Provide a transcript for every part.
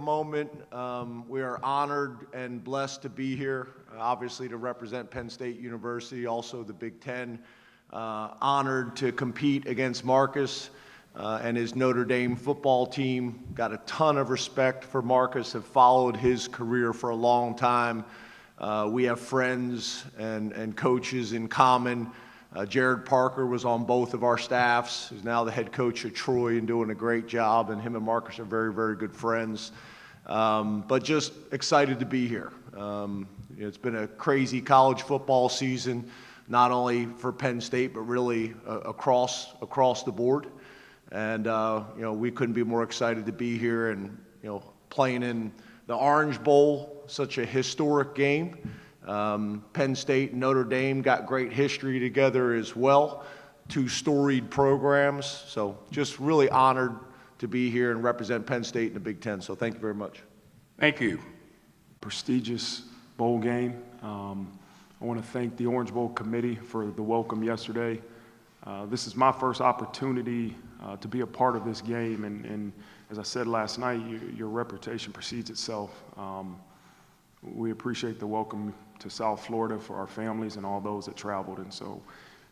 moment. We are honored and blessed to be here, obviously to represent Penn State University, also the Big Ten. Honored to compete against Marcus and his Notre Dame football team. Got a ton of respect for Marcus, have followed his career for a long time. We have friends and coaches in common. Jared Parker was on both of our staffs. He's now the head coach at Troy and doing a great job, and him and Marcus are very, very good friends. But just excited to be here. It's been a crazy college football season, not only for Penn State, but really across the board. And we couldn't be more excited to be here and playing in the Orange Bowl, such a historic game. Penn State and Notre Dame got great history together as well, two storied programs. So just really honored to be here and represent Penn State in the Big Ten. So thank you very much. Thank you. Prestigious bowl game. I want to thank the Orange Bowl committee for the welcome yesterday. This is my first opportunity to be a part of this game, and as I said last night, your reputation precedes itself. We appreciate the welcome to South Florida for our families and all those that traveled, and so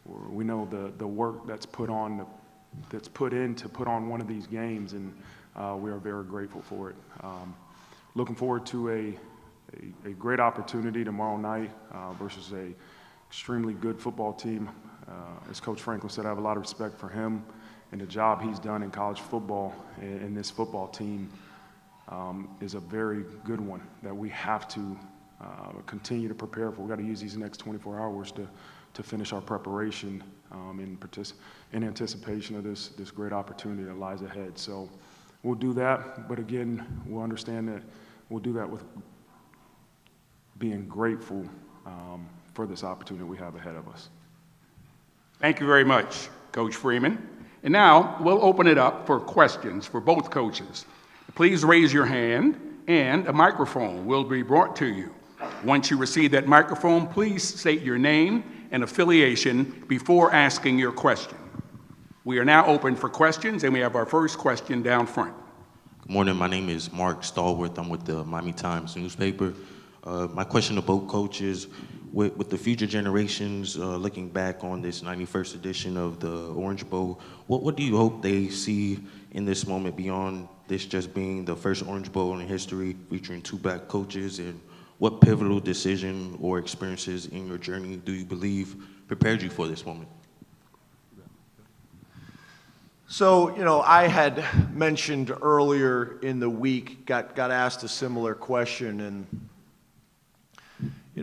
we know the work that's put in to put on one of these games, and we are very grateful for it. Looking forward to a great opportunity tomorrow night versus a extremely good football team. As Coach Franklin said, I have a lot of respect for him and the job he's done in college football, and this football team is a very good one that we have to continue to prepare for. We've got to use these next 24 hours to finish our preparation in anticipation of this great opportunity that lies ahead. So we'll do that, but again, we'll understand that we'll do that with being grateful for this opportunity we have ahead of us. Thank you very much, Coach Freeman. And now we'll open it up for questions for both coaches. Please raise your hand and a microphone will be brought to you. Once you receive that microphone, please state your name and affiliation before asking your question. We are now open for questions, and we have our first question down front. Good morning. My name is Mark Stallworth. I'm with the Miami Times newspaper. My question to both coaches, with the future generations looking back on this 91st edition of the Orange Bowl, what do you hope they see in this moment beyond this just being the first Orange Bowl in history featuring two black coaches, and what pivotal decision or experiences in your journey do you believe prepared you for this moment? So, I had mentioned earlier in the week, got asked a similar question, and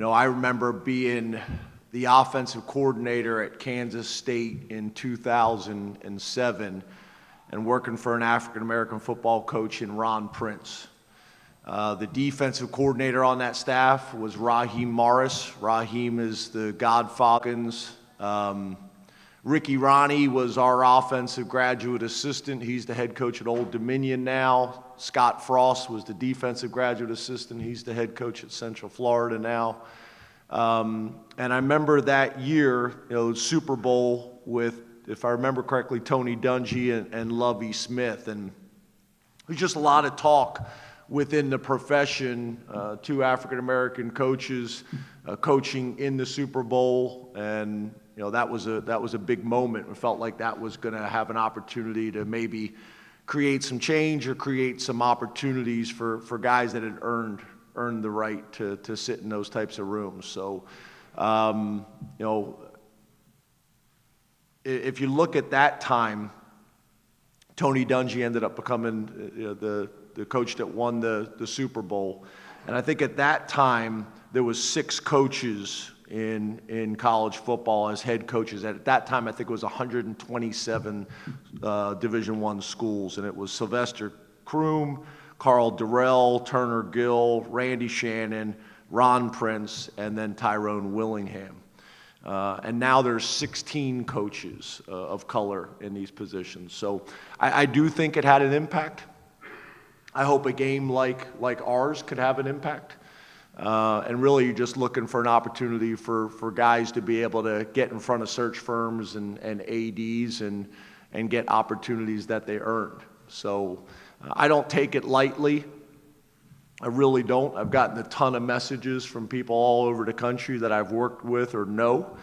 I remember being the offensive coordinator at Kansas State in 2007 and working for an African-American football coach in Ron Prince. The defensive coordinator on that staff was Raheem Morris. Raheem is the God Falcons. Ricky Ronnie was our offensive graduate assistant. He's the head coach at Old Dominion now. Scott Frost was the defensive graduate assistant. He's the head coach at Central Florida now. And I remember that year, Super Bowl with, if I remember correctly, Tony Dungy and Lovie Smith. And there's just a lot of talk within the profession, two African-American coaches coaching in the Super Bowl, and that was a big moment. It felt like that was going to have an opportunity to maybe create some change or create some opportunities for guys that had earned the right to sit in those types of rooms. So, if you look at that time, Tony Dungy ended up becoming the coach that won the Super Bowl. And I think at that time, there was 6 coaches in college football as head coaches. At that time, I think it was 127 Division I schools, and it was Sylvester Croom, Carl Durrell, Turner Gill, Randy Shannon, Ron Prince, and then Tyrone Willingham. And now there's 16 coaches of color in these positions. So I do think it had an impact. I hope a game like ours could have an impact. And really you're just looking for an opportunity for guys to be able to get in front of search firms and ADs and get opportunities that they earned. So I don't take it lightly. I really don't. I've gotten a ton of messages from people all over the country that I've worked with or know.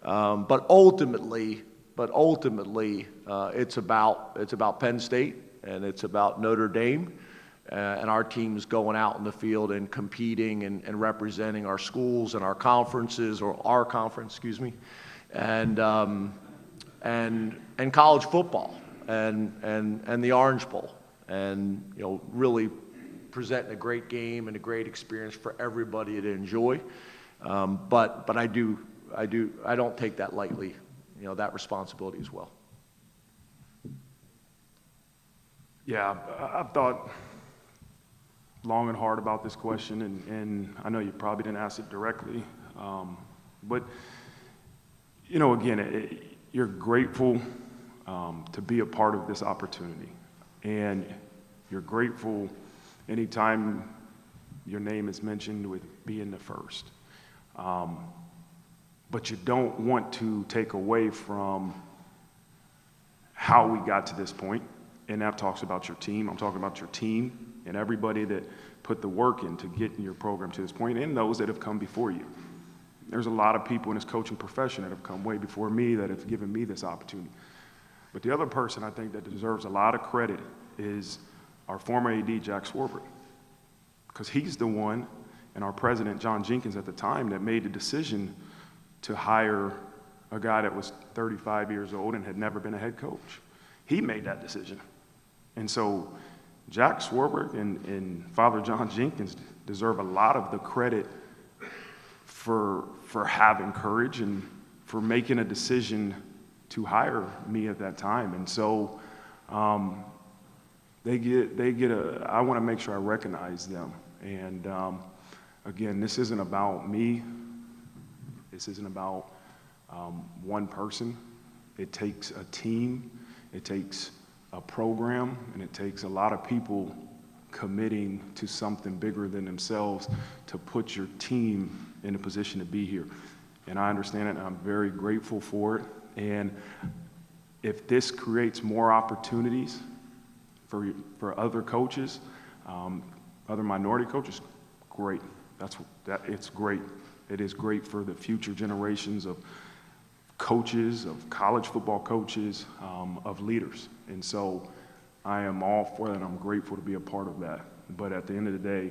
But ultimately, it's about Penn State and it's about Notre Dame and our teams going out in the field and competing and representing our schools and our conferences, or our conference, excuse me, and college football and the Orange Bowl, and really presenting a great game and a great experience for everybody to enjoy. But I don't take that lightly, that responsibility as well. Yeah, I've thought long and hard about this question, and I know you probably didn't ask it directly, but again, you're grateful to be a part of this opportunity, and you're grateful anytime your name is mentioned with being the first. But you don't want to take away from how we got to this point, and that talks about your team. I'm talking about your team and everybody that put the work into getting your program to this point, and those that have come before you. There's a lot of people in this coaching profession that have come way before me that have given me this opportunity. But the other person I think that deserves a lot of credit is our former AD, Jack Swarbrick, because he's the one, and our president, John Jenkins, at the time, that made the decision to hire a guy that was 35 years old and had never been a head coach. He made that decision. And so Jack Swarbrick and Father John Jenkins deserve a lot of the credit for having courage and for making a decision to hire me at that time. And so they get I want to make sure I recognize them. And again, this isn't about me. This isn't about one person. It takes a team. It takes a program, and it takes a lot of people committing to something bigger than themselves to put your team in a position to be here. And I understand it, and I'm very grateful for it. And if this creates more opportunities for other coaches, other minority coaches, great. It's great. It is great for the future generations of coaches, of college football coaches, of leaders. And so I am all for that, and I'm grateful to be a part of that. But at the end of the day,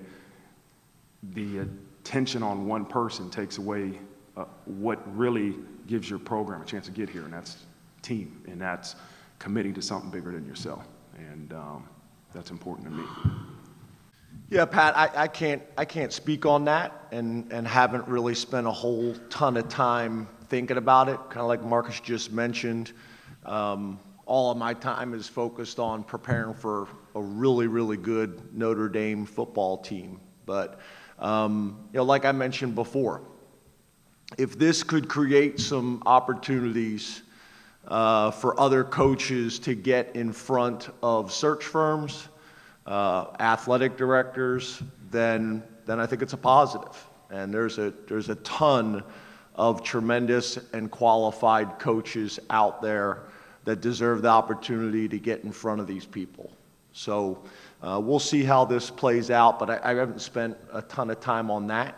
the attention on one person takes away what really gives your program a chance to get here, and that's team, and that's committing to something bigger than yourself. And that's important to me. Yeah, Pat, I can't speak on that, and haven't really spent a whole ton of time thinking about it. Kind of like Marcus just mentioned, all of my time is focused on preparing for a really, really good Notre Dame football team. But like I mentioned before, if this could create some opportunities for other coaches to get in front of search firms, athletic directors, then I think it's a positive. And there's a ton of tremendous and qualified coaches out there that deserve the opportunity to get in front of these people. So we'll see how this plays out, but I haven't spent a ton of time on that.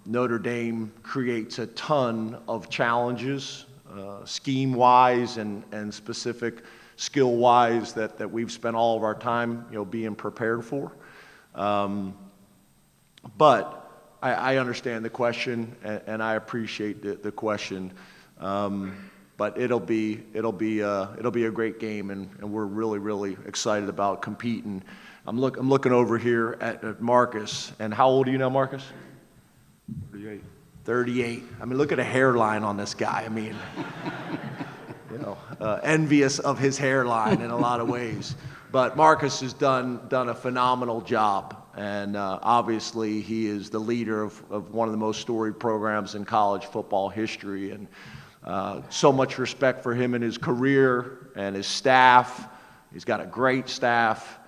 Notre Dame creates a ton of challenges, scheme-wise and specific skill-wise that we've spent all of our time, being prepared for. But I understand the question, and I appreciate the question. But it'll be a great game, and we're really, really excited about competing. I'm looking over here at Marcus, and how old are you now, Marcus? 38. 38. I mean, look at the hairline on this guy. I mean, envious of his hairline in a lot of ways. But Marcus has done a phenomenal job, and obviously he is the leader of one of the most storied programs in college football history, and so much respect for him and his career and his staff. He's got a great staff,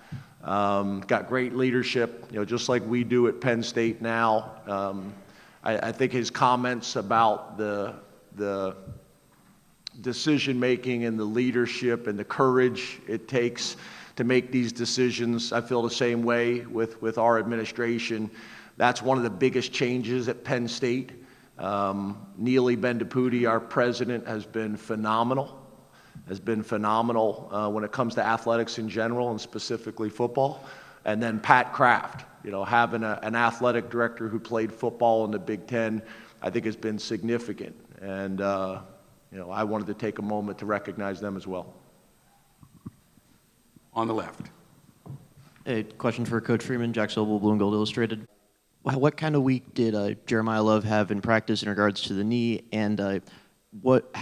got great leadership, just like we do at Penn State now. I think his comments about the decision-making and the leadership and the courage it takes to make these decisions. I feel the same way with our administration. That's one of the biggest changes at Penn State. Neely Bendapudi, our president, has been phenomenal. When it comes to athletics in general and specifically football. And then Pat Kraft, having an athletic director who played football in the Big Ten, I think has been significant. And, I wanted to take a moment to recognize them as well. On the left. A question for Coach Freeman, Jack Sobel, Blue and Gold Illustrated. What kind of week did Jeremiah Love have in practice in regards to the knee? And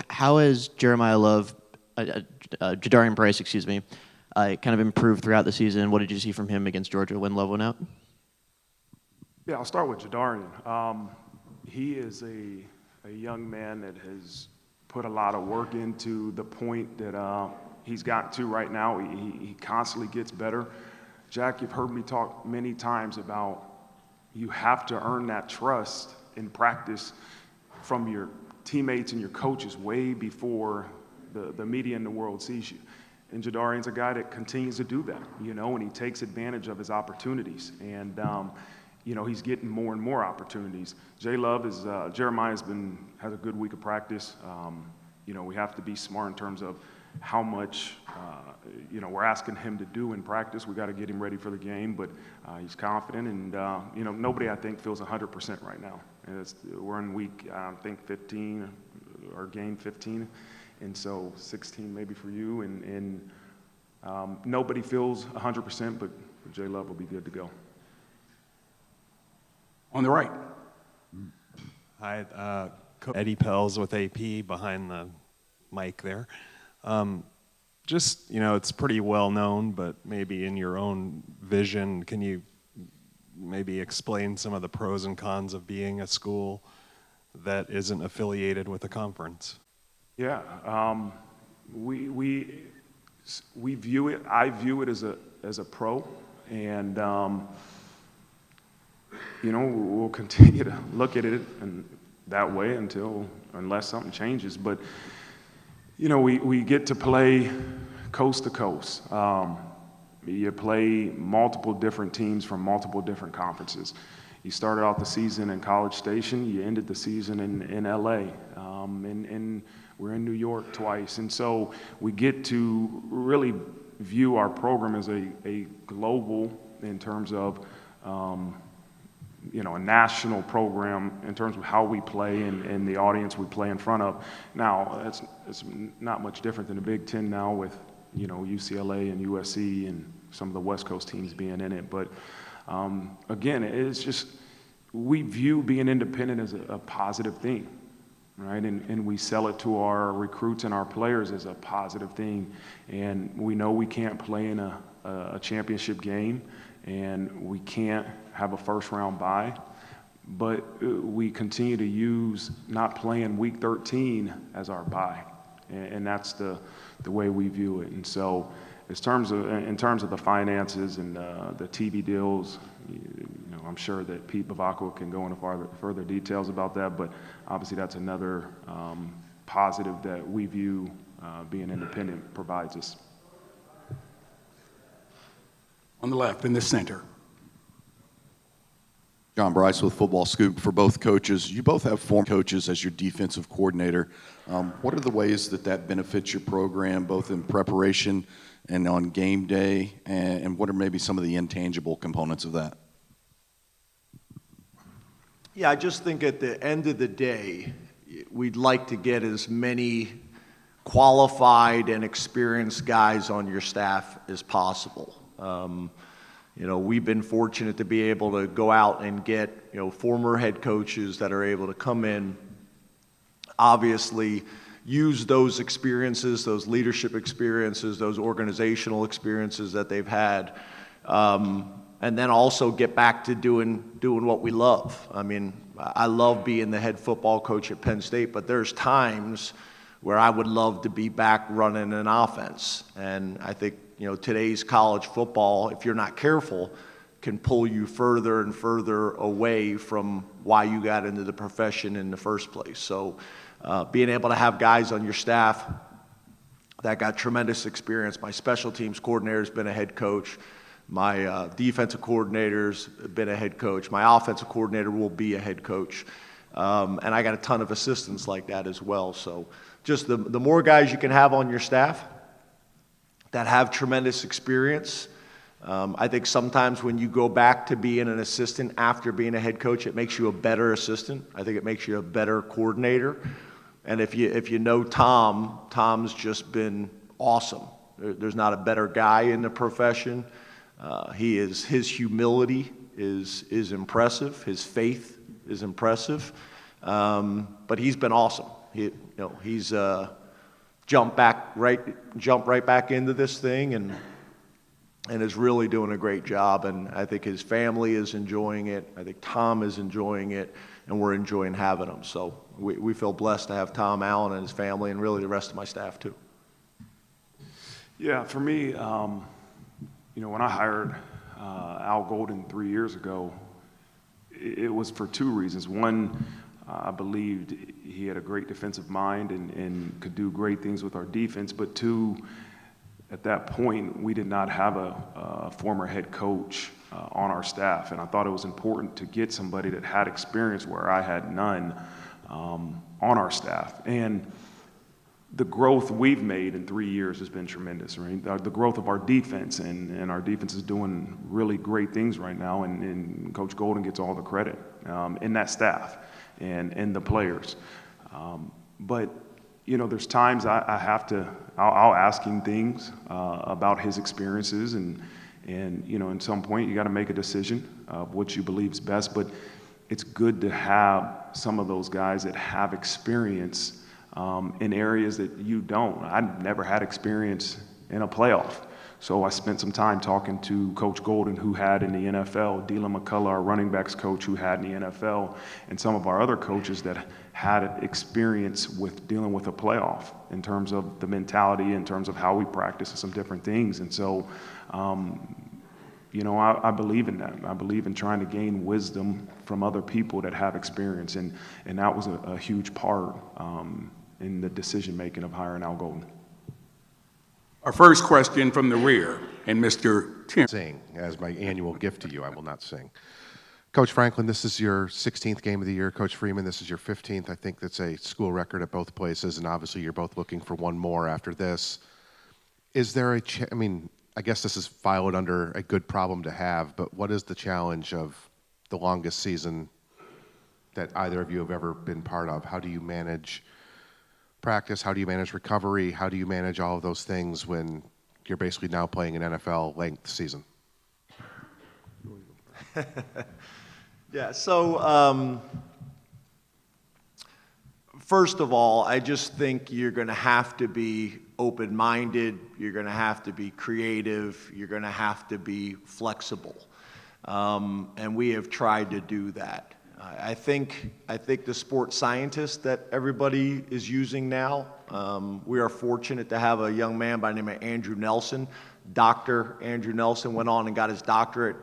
how has Jeremiah Love, Jadarian Price, kind of improved throughout the season? What did you see from him against Georgia when Love went out? Yeah, I'll start with Jadarian. He is a young man that has put a lot of work into the point that he's gotten to right now. He constantly gets better. Jack, you've heard me talk many times about you have to earn that trust in practice from your teammates and your coaches way before the media and the world sees you. And Jadarian's a guy that continues to do that, and he takes advantage of his opportunities. And, he's getting more and more opportunities. Jeremiah's has a good week of practice. We have to be smart in terms of how much, we're asking him to do in practice. We got to get him ready for the game, but he's confident. And, nobody, I think, feels 100% right now. We're in week, 15, or game 15. And so 16 maybe for you. And nobody feels 100%, but J Love will be good to go. On the right. Hi, Eddie Pels with AP behind the mic there. It's pretty well known, but maybe in your own vision, can you maybe explain some of the pros and cons of being a school that isn't affiliated with a conference? Yeah, we view it. I view it as a pro, and we'll continue to look at it in that way unless something changes. But we get to play coast to coast. You play multiple different teams from multiple different conferences. You started out the season in College Station. You ended the season in LA, and we're in New York twice. And so we get to really view our program as a global in terms of, a national program in terms of how we play and the audience we play in front of. Now, it's not much different than the Big Ten now with, UCLA and USC and some of the West Coast teams being in it. But again, it's just, we view being independent as a positive thing. Right, and we sell it to our recruits and our players as a positive thing. And we know we can't play in a championship game, and we can't have a first-round bye. But we continue to use not playing Week 13 as our bye, and that's the way we view it. And so, in terms of the finances and the TV deals, I'm sure that Pete Bavacqua can go into further details about that, but obviously that's another positive that we view being independent provides us. On the left, in the center. John Bryce with Football Scoop. For both coaches, you both have former coaches as your defensive coordinator. What are the ways that benefits your program, both in preparation and on game day, and what are maybe some of the intangible components of that? Yeah, I just think at the end of the day, we'd like to get as many qualified and experienced guys on your staff as possible. We've been fortunate to be able to go out and get, former head coaches that are able to come in, obviously use those experiences, those leadership experiences, those organizational experiences that they've had, and then also get back to doing what we love. I mean, I love being the head football coach at Penn State, but there's times where I would love to be back running an offense. And I think, today's college football, if you're not careful, can pull you further and further away from why you got into the profession in the first place. So being able to have guys on your staff that got tremendous experience. My special teams coordinator's been a head coach. My defensive coordinator's been a head coach. My offensive coordinator will be a head coach. And I got a ton of assistants like that as well. So just the more guys you can have on your staff that have tremendous experience, I think sometimes when you go back to being an assistant after being a head coach, it makes you a better assistant. I think it makes you a better coordinator. And if you know Tom, Tom's just been awesome. There's not a better guy in the profession. His humility is impressive. His faith is impressive. But he's been awesome. He's jumped right back into this thing and is really doing a great job. And I think his family is enjoying it. I think Tom is enjoying it, and we're enjoying having him. So we feel blessed to have Tom Allen and his family, and really the rest of my staff too. Yeah, for me, when I hired Al Golden 3 years ago, it was for two reasons. One, I believed he had a great defensive mind and could do great things with our defense. But two, at that point, we did not have a former head coach on our staff. And I thought it was important to get somebody that had experience where I had none on our staff. And the growth we've made in 3 years has been tremendous, right? The growth of our defense, and our defense is doing really great things right now, and Coach Golden gets all the credit in that staff and the players. But, there's times I'll ask him things about his experiences, and at some point you got to make a decision of what you believe is best, but it's good to have some of those guys that have experience in areas that you don't. I never had experience in a playoff. So I spent some time talking to Coach Golden, who had in the NFL, Dylan McCullough, our running backs coach, who had in the NFL, and some of our other coaches that had experience with dealing with a playoff in terms of the mentality, in terms of how we practice and some different things. And so, I believe in that. I believe in trying to gain wisdom from other people that have experience, and that was a huge part in the decision-making of hiring Al Golden. Our first question from the rear, and Mr. Tim. Sing as my annual gift to you. I will not sing. Coach Franklin, this is your 16th game of the year. Coach Freeman, this is your 15th. I think that's a school record at both places, and obviously you're both looking for one more after this. Is there I guess this is filed under a good problem to have, but what is the challenge of the longest season that either of you have ever been part of? How do you manage practice? How do you manage recovery? How do you manage all of those things when you're basically now playing an NFL-length season? Yeah, so first of all, I just think you're going to have to be open-minded, you're going to have to be creative, you're going to have to be flexible. And we have tried to do that. I think the sports scientists that everybody is using now, we are fortunate to have a young man by the name of Andrew Nelson. Dr. Andrew Nelson went on and got his doctorate.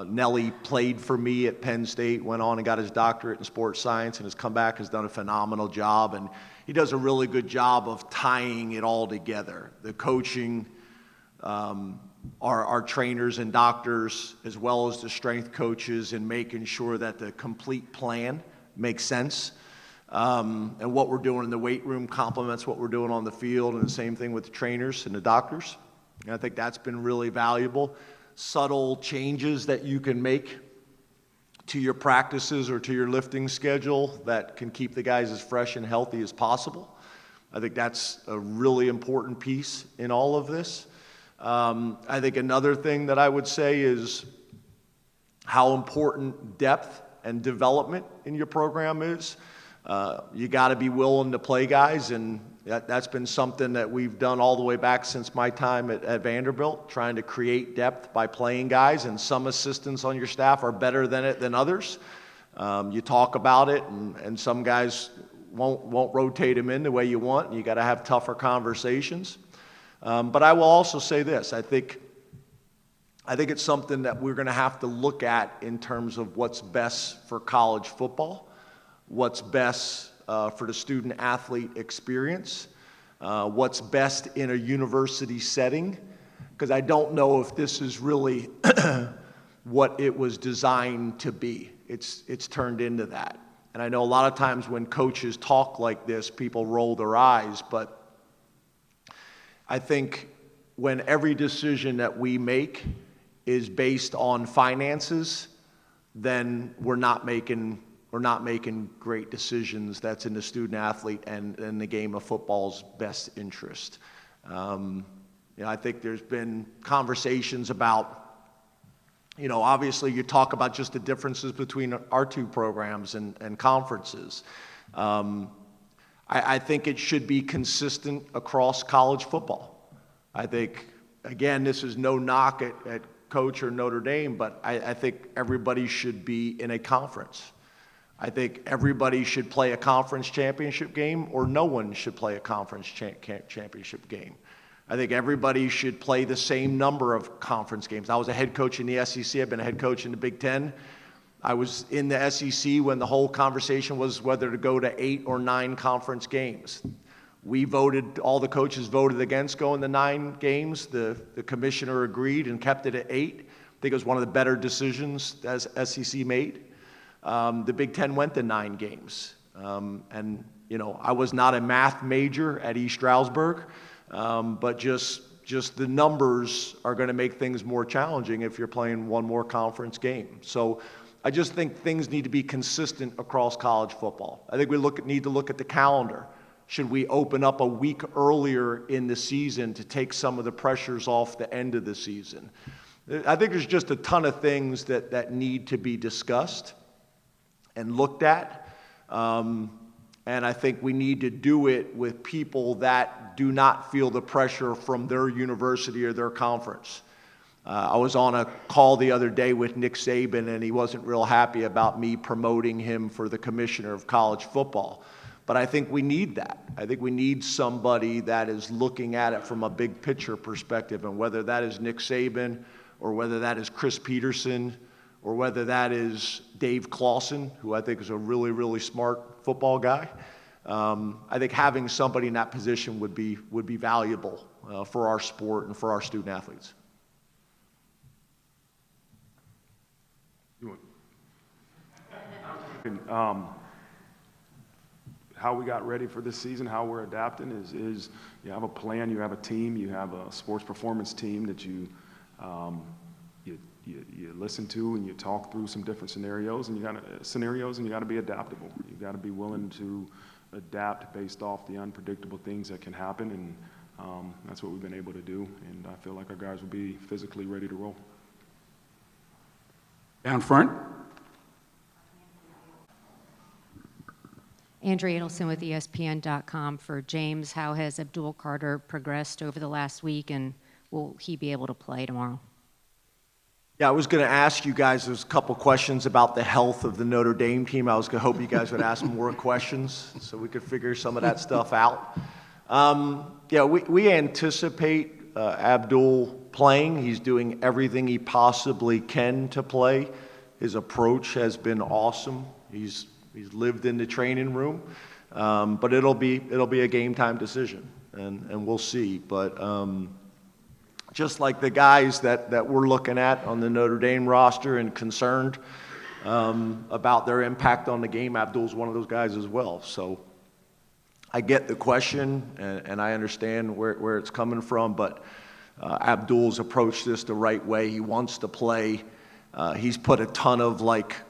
Nelly played for me at Penn State, went on and got his doctorate in sports science, and has come back, has done a phenomenal job. And he does a really good job of tying it all together. The coaching, our trainers and doctors, as well as the strength coaches, and making sure that the complete plan makes sense. And what we're doing in the weight room complements what we're doing on the field, and the same thing with the trainers and the doctors. And I think that's been really valuable. Subtle changes that you can make to your practices or to your lifting schedule that can keep the guys as fresh and healthy as possible. I think that's a really important piece in all of this. I think another thing that I would say is how important depth and development in your program is. You got to be willing to play guys, and that's been something that we've done all the way back since my time at Vanderbilt, trying to create depth by playing guys, and some assistants on your staff are better than it than others. You talk about it, and some guys won't rotate them in the way you want, and you got to have tougher conversations. But I will also say this, I think it's something that we're going to have to look at in terms of what's best for college football, what's best for the student-athlete experience. what's best in a university setting, because I don't know if this is really what it was designed to be. It's turned into that. And I know a lot of times when coaches talk like this, people roll their eyes, but I think when every decision that we make is based on finances, then we're not making great decisions that's in the student athlete and in the game of football's best interest. I think there's been conversations about, obviously you talk about just the differences between our two programs and conferences. I think it should be consistent across college football. I think, again, this is no knock at Coach or Notre Dame, but I think everybody should be in a conference. I think everybody should play a conference championship game, or no one should play a conference championship game. I think everybody should play the same number of conference games. I was a head coach in the SEC. I've been a head coach in the Big Ten. I was in the SEC when the whole conversation was whether to go to 8 or 9 conference games. We voted, all the coaches voted against going to 9 games. The commissioner agreed and kept it at 8. I think it was one of the better decisions as SEC made. The Big Ten went to 9 games. I was not a math major at East Stroudsburg, but just the numbers are going to make things more challenging if you're playing one more conference game. So I just think things need to be consistent across college football. I think we need to look at the calendar. Should we open up a week earlier in the season to take some of the pressures off the end of the season? I think there's just a ton of things that need to be discussed and looked at. And I think we need to do it with people that do not feel the pressure from their university or their conference. I was on a call the other day with Nick Saban, and he wasn't real happy about me promoting him for the commissioner of college football. But I think we need that. I think we need somebody that is looking at it from a big picture perspective, and whether that is Nick Saban or whether that is Chris Peterson or whether that is Dave Clawson, who I think is a really, really smart football guy. I think having somebody in that position would be valuable for our sport and for our student athletes. How we got ready for this season, how we're adapting is you have a plan, you have a team, you have a sports performance team that you listen to and you talk through some different scenarios, and you got to be adaptable. You got to be willing to adapt based off the unpredictable things that can happen, and that's what we've been able to do. And I feel like our guys will be physically ready to roll. Down front. Andrea Adelson with ESPN.com. For James, how has Abdul Carter progressed over the last week, and will he be able to play tomorrow? Yeah, I was going to ask you guys, there's a couple questions about the health of the Notre Dame team. I was going to hope you guys would ask more questions so we could figure some of that stuff out. We anticipate Abdul playing. He's doing everything he possibly can to play. His approach has been awesome. He's lived in the training room, but it'll be a game time decision, and we'll see. But just like the guys that we're looking at on the Notre Dame roster and concerned about their impact on the game, Abdul's one of those guys as well. So I get the question, and I understand where it's coming from, but Abdul's approached this the right way. He wants to play. He's put a ton of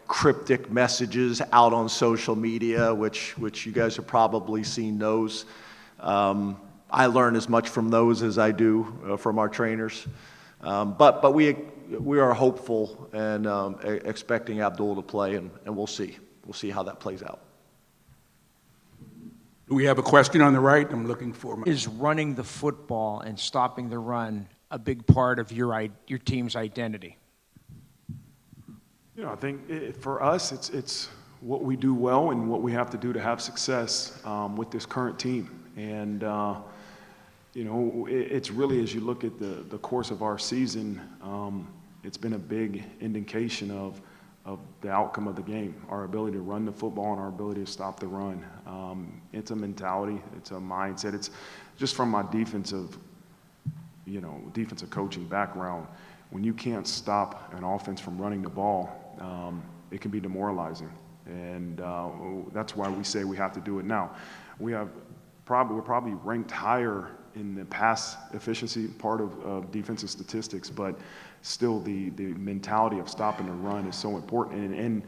cryptic messages out on social media, which you guys have probably seen those. I learn as much from those as I do from our trainers. But we are hopeful and expecting Abdul to play, and we'll see. We'll see how that plays out. Do we have a question on the right? I'm looking for. Is running the football and stopping the run a big part of your team's identity? I think for us, it's what we do well and what we have to do to have success with this current team. And, it's really, as you look at the course of our season, it's been a big indication of the outcome of the game, our ability to run the football and our ability to stop the run. It's a mentality, it's a mindset. It's just from my defensive coaching background. When you can't stop an offense from running the ball, it can be demoralizing. And that's why we say we have to do it now. We're probably ranked higher in the pass efficiency part of defensive statistics, but still the mentality of stopping the run is so important. And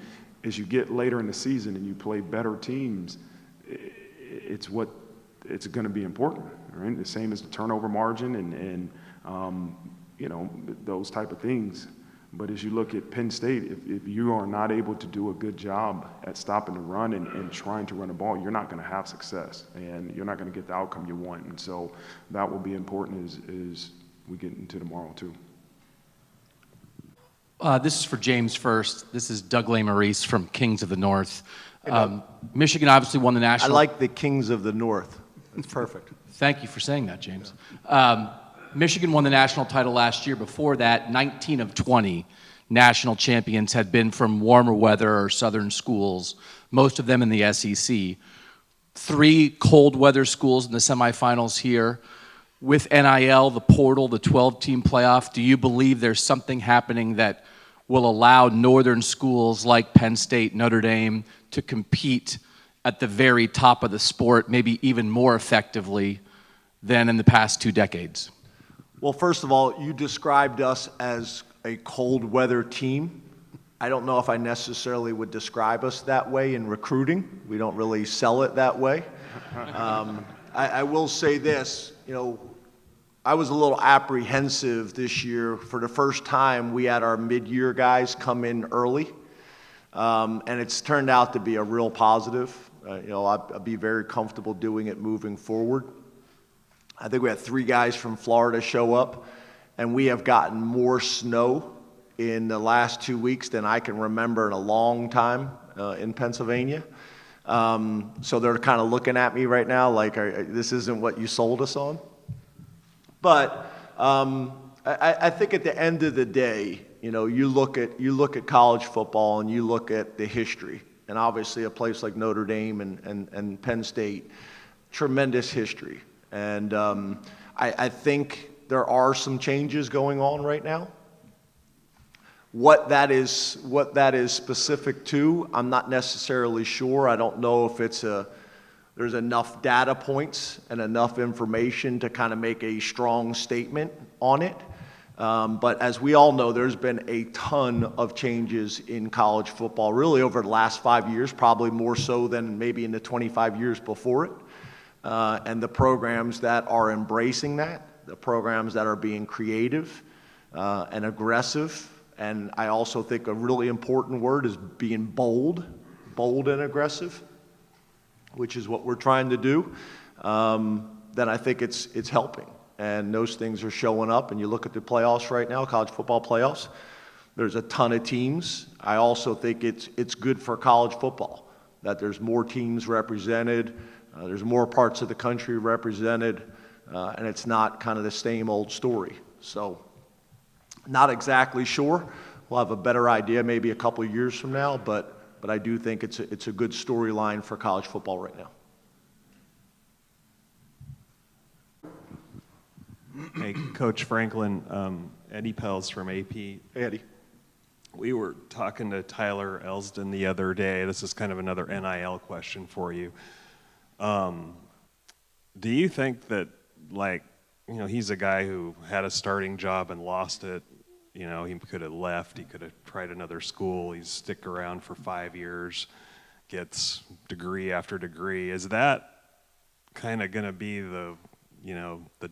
as you get later in the season and you play better teams, it's going to be important, right? The same as the turnover margin and those type of things. But as you look at Penn State, if you are not able to do a good job at stopping the run and trying to run the ball, you're not going to have success, and you're not going to get the outcome you want. And so that will be important as we get into tomorrow too. This is for James first. This is Doug Maurice from Kings of the North. Michigan obviously won the national. I like the Kings of the North. That's perfect. Thank you for saying that, James. Michigan won the national title last year. Before that, 19 of 20 national champions had been from warmer weather or southern schools, most of them in the SEC. 3 cold weather schools in the semifinals here. With NIL, the portal, the 12-team playoff, do you believe there's something happening that will allow northern schools like Penn State, Notre Dame to compete at the very top of the sport, maybe even more effectively than in the past 2 decades? Well, first of all, you described us as a cold weather team. I don't know if I necessarily would describe us that way in recruiting. We don't really sell it that way. I will say this, I was a little apprehensive this year. For the first time, we had our mid-year guys come in early, and it's turned out to be a real positive. I'd be very comfortable doing it moving forward. I think we had 3 guys from Florida show up, and we have gotten more snow in the last 2 weeks than I can remember in a long time in Pennsylvania. So they're kind of looking at me right now like, this isn't what you sold us on. But I think at the end of the day, you look at college football and you look at the history, and obviously a place like Notre Dame and Penn State, tremendous history. And I think there are some changes going on right now. What that is specific to, I'm not necessarily sure. I don't know if there's enough data points and enough information to kind of make a strong statement on it. But as we all know, there's been a ton of changes in college football, really over the last 5 years, probably more so than maybe in the 25 years before it. And the programs that are embracing that, the programs that are being creative and aggressive, and I also think a really important word is being bold and aggressive, which is what we're trying to do, then I think it's helping. And those things are showing up, and you look at the playoffs right now, college football playoffs, there's a ton of teams. I also think it's good for college football, that there's more teams represented, there's more parts of the country represented, and it's not kind of the same old story. So, not exactly sure. We'll have a better idea maybe a couple of years from now, but I do think it's a good storyline for college football right now. Hey, Coach Franklin, Eddie Pels from AP. Hey, Eddie. We were talking to Tyler Elsdon the other day. This is kind of another NIL question for you. Do you think that, he's a guy who had a starting job and lost it. He could have left. He could have tried another school. He's stick around for 5 years, gets degree after degree. Is that kind of going to be the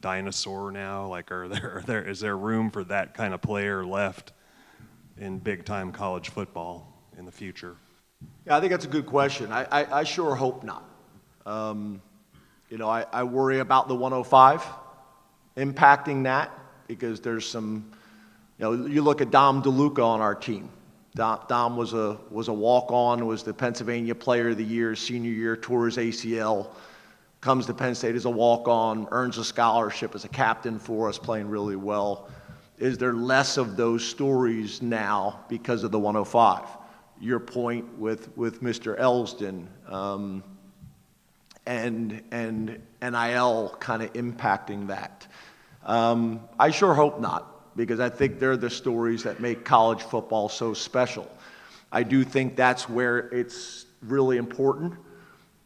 dinosaur now? Is there room for that kind of player left in big-time college football in the future? Yeah, I think that's a good question. I sure hope not. I worry about the 105 impacting that, because there's some, you look at Dom DeLuca on our team. Dom was a walk-on, was the Pennsylvania Player of the Year, senior year, tore his ACL, comes to Penn State as a walk-on, earns a scholarship as a captain for us, playing really well. Is there less of those stories now because of the 105? your point with Mr. Elsden, and NIL kind of impacting that. I sure hope not, because I think they're the stories that make college football so special. I do think that's where it's really important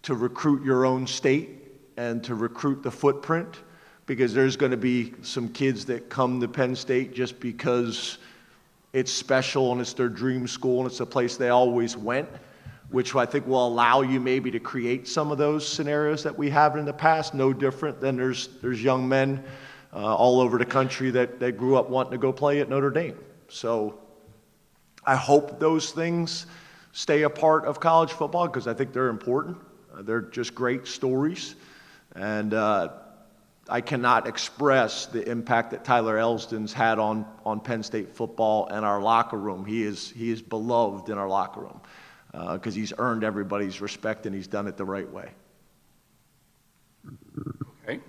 to recruit your own state and to recruit the footprint, because there's going to be some kids that come to Penn State just because it's special and it's their dream school and it's a place they always went, which I think will allow you maybe to create some of those scenarios that we have in the past. No different than there's young men all over the country that grew up wanting to go play at Notre Dame. So I hope those things stay a part of college football, because I think they're important. They're just great stories. And I cannot express the impact that Tyler Elsden's had on Penn State football and our locker room. He is beloved in our locker room because he's earned everybody's respect and he's done it the right way. Okay.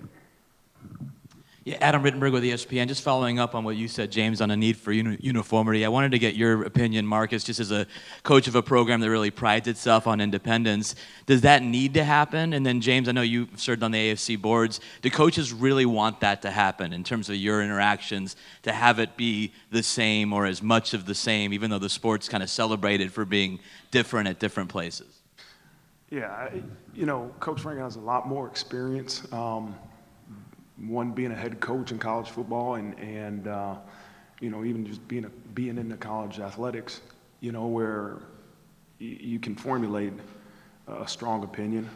Yeah, Adam Rittenberg with ESPN. Just following up on what you said, James, on a need for uniformity. I wanted to get your opinion, Marcus, just as a coach of a program that really prides itself on independence. Does that need to happen? And then, James, I know you served on the AFC boards. Do coaches really want that to happen in terms of your interactions, to have it be the same or as much of the same, even though the sport's kind of celebrated for being different at different places? Yeah, Coach Franklin has a lot more experience. One, being a head coach in college football and even just being in the college athletics, where you can formulate a strong opinion.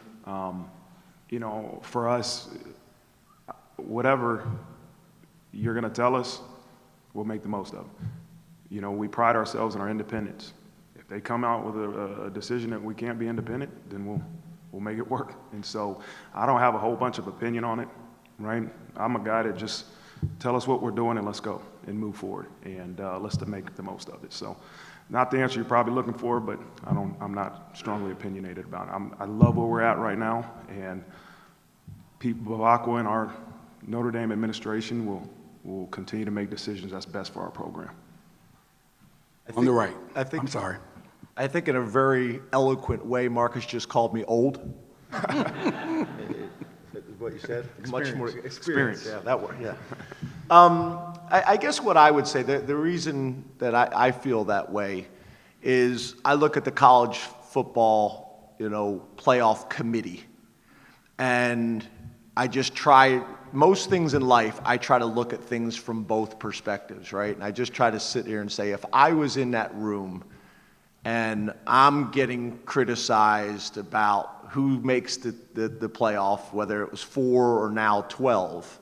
For us, whatever you're going to tell us, we'll make the most of it. We pride ourselves in our independence. If they come out with a decision that we can't be independent, then we'll make it work. And so I don't have a whole bunch of opinion on it. Right? I'm a guy that just tell us what we're doing and let's go and move forward and let's make the most of it. So not the answer you're probably looking for, but I'm not strongly opinionated about it. I love where we're at right now, and Pete Bavacqua and our Notre Dame administration will continue to make decisions that's best for our program. On the right. I'm sorry. I think in a very eloquent way, Marcus just called me old. What you said? Experience. Much more experience. Yeah, that word, yeah. I guess what I would say, the reason that I feel that way is I look at the college football, playoff committee, and I just try, most things in life, I try to look at things from both perspectives, right? And I just try to sit here and say, if I was in that room and I'm getting criticized about who makes the playoff, whether it was 4 or now 12,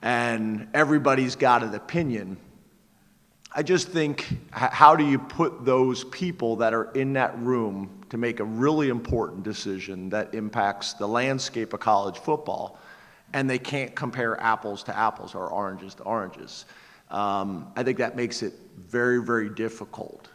and everybody's got an opinion, I just think, how do you put those people that are in that room to make a really important decision that impacts the landscape of college football, and they can't compare apples to apples or oranges to oranges? I think that makes it very, very difficult.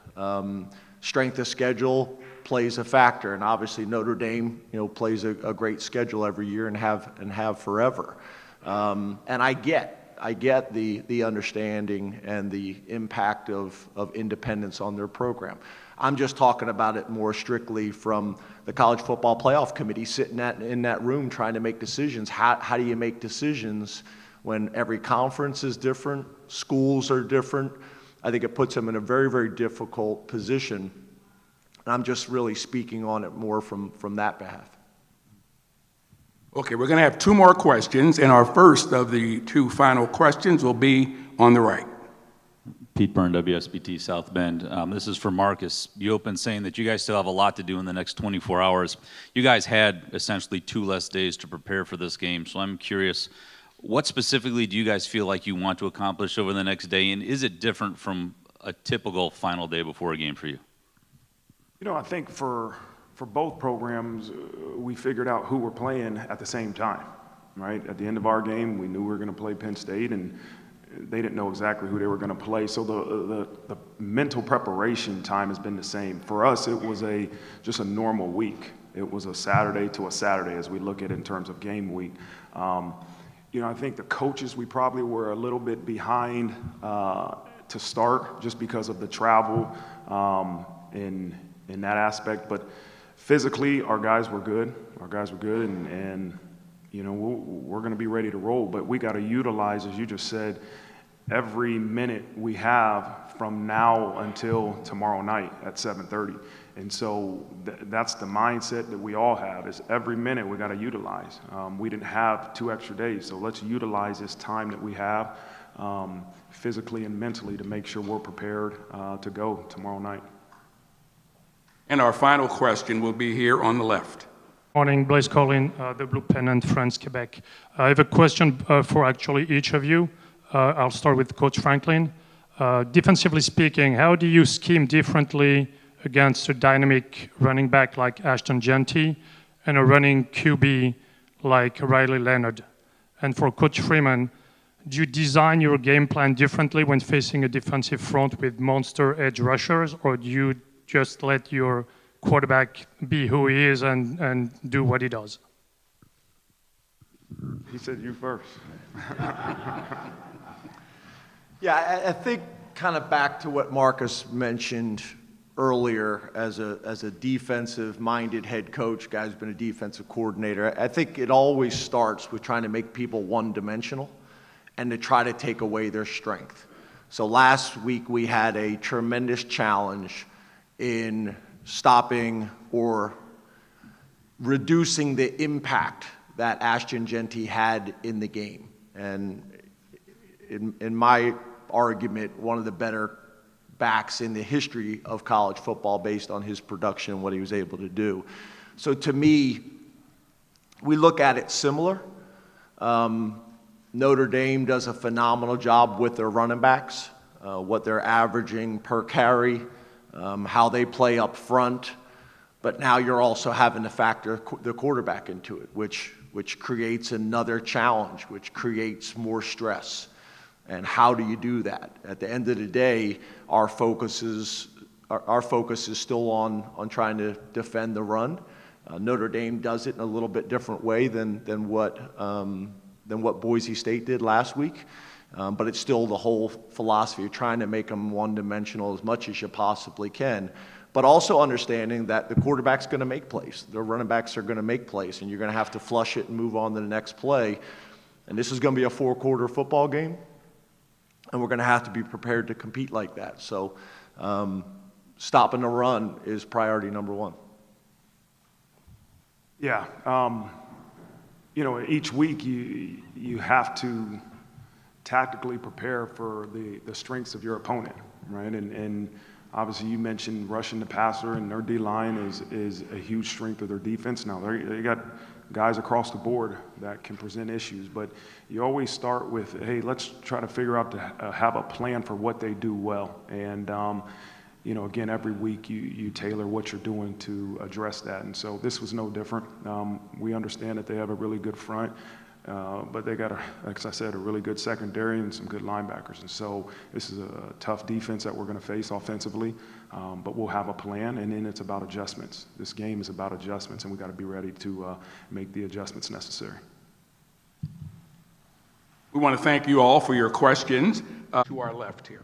Strength of schedule plays a factor, and obviously Notre Dame, plays a great schedule every year and have forever. And I get the understanding and the impact of independence on their program. I'm just talking about it more strictly from the College Football Playoff Committee sitting in that room trying to make decisions. How do you make decisions when every conference is different, schools are different? I think it puts them in a very, very difficult position. And I'm just really speaking on it more from that behalf. Okay, we're going to have 2 more questions, and our first of the 2 final questions will be on the right. Pete Byrne, WSBT South Bend. This is for Marcus. You opened saying that you guys still have a lot to do in the next 24 hours. You guys had essentially 2 less days to prepare for this game, so I'm curious, what specifically do you guys feel like you want to accomplish over the next day, and is it different from a typical final day before a game for you? I think for both programs, we figured out who we're playing at the same time, right? At the end of our game, we knew we were going to play Penn State, and they didn't know exactly who they were going to play. So the mental preparation time has been the same. For us, it was just a normal week. It was a Saturday to a Saturday as we look at it in terms of game week. I think the coaches, we probably were a little bit behind to start just because of the travel. in that aspect. But physically, our guys were good. And you know, we're going to be ready to roll. But we got to utilize, as you just said, every minute we have from now until tomorrow night at 7:30. And so that's the mindset that we all have, is every minute we got to utilize. We didn't have 2 extra days, so let's utilize this time that we have physically and mentally to make sure we're prepared to go tomorrow night. And our final question will be here on the left. Morning, Blaise Collin, the Blue Pennant, France, Quebec. I have a question for actually each of you. I'll start with Coach Franklin. Defensively speaking, how do you scheme differently against a dynamic running back like Ashton Jeanty and a running QB like Riley Leonard? And for Coach Freeman, do you design your game plan differently when facing a defensive front with monster edge rushers, or do you just let your quarterback be who he is and do what he does? He said you first. Yeah, I think kind of back to what Marcus mentioned earlier, as a defensive-minded head coach, guy who's been a defensive coordinator, I think it always starts with trying to make people one-dimensional and to try to take away their strength. So last week we had a tremendous challenge in stopping or reducing the impact that Ashton Jeanty had in the game. And in my argument, one of the better backs in the history of college football based on his production and what he was able to do. So to me, we look at it similar. Notre Dame does a phenomenal job with their running backs, what they're averaging per carry, how they play up front. But now you're also having to factor the quarterback into it, which creates another challenge, which creates more stress. And how do you do that? At the end of the day, our focus is still on trying to defend the run. Notre Dame does it in a little bit different way than what Boise State did last week. But it's still the whole philosophy of trying to make them one-dimensional as much as you possibly can, but also understanding that the quarterback's going to make plays. The running backs are going to make plays, and you're going to have to flush it and move on to the next play. And this is going to be a 4-quarter football game, and we're going to have to be prepared to compete like that. So stopping the run is priority number one. Yeah. You know, each week you have to tactically prepare for the strengths of your opponent, right? And obviously you mentioned rushing the passer, and their D-line is a huge strength of their defense. Now, they got guys across the board that can present issues, but you always start with, hey, let's try to figure out to have a plan for what they do well. And, you know, again, every week you tailor what you're doing to address that. And so this was no different. We understand that they have a really good front, but they got, like I said, a really good secondary and some good linebackers. And so this is a tough defense that we're going to face offensively, but we'll have a plan, and then it's about adjustments. This game is about adjustments, and we got to be ready to make the adjustments necessary. We want to thank you all for your questions. To our left here.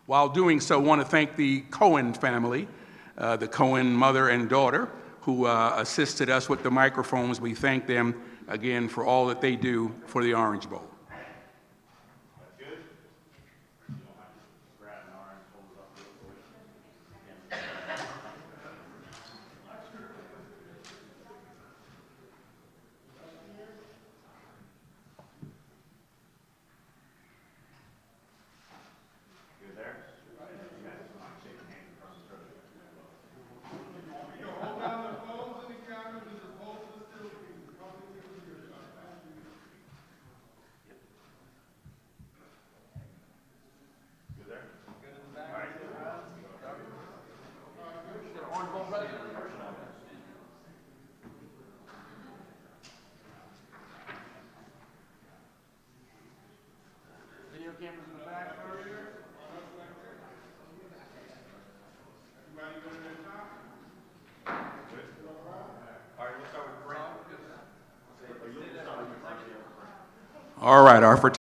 While doing so, I want to thank the Cohen family, the Cohen mother and daughter, who assisted us with the microphones. We thank them again for all that they do for the Orange Bowl. All right, our photographer.